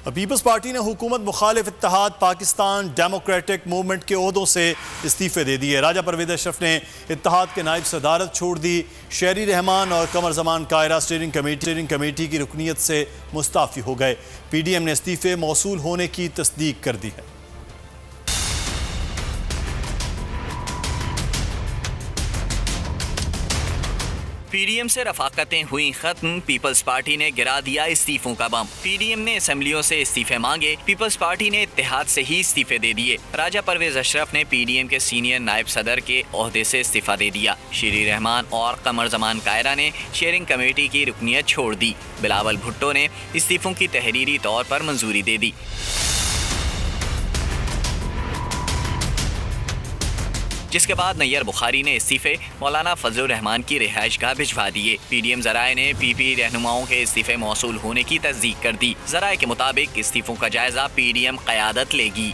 Peoples party ने हुकूमत मुखालिफ इत्तेहाद पाकिस्तान डेमोक्रेटिक मूवमेंट के ओहदों से इस्तीफे दे दिए। राजा परवेज अशरफ ने इत्तेहाद के नायब सदारत छोड़ दी। शेरी रहमान और कमर जमान कायरा स्टीयरिंग कमेटी की रुकनीत से मुस्ताफ़ी हो गए। PDM ने इस्तीफे मौसूल होने की तस्दीक कर दी है। PDM से रफाकतें हुई खत्म, पीपल्स पार्टी ने गिरा दिया इस्तीफों का बम। PDM ने असेंबलियों से इस्तीफे मांगे, पीपल्स पार्टी ने इत्तेहाद से ही इस्तीफे दे दिए। राजा परवेज अशरफ ने PDM के सीनियर नायब सदर के ओहदे से इस्तीफा दे दिया। शेरी रहमान और कमर जमान कायरा ने शेयरिंग कमेटी की रुकनीत छोड़ दी। बिलावल भुट्टो ने इस्तीफों की तहरीरी तौर पर मंजूरी दे दी। जिसके बाद नैयर बुखारी ने इस्तीफे मौलाना फजलुर रहमान की रिहाइशगाह भिजवा दिए। PDM ज़राए ने PP रहनुमाओं के इस्तीफे मौसूल होने की तस्दीक कर दी। ज़राए के मुताबिक इस्तीफों का जायजा PDM क़यादत लेगी।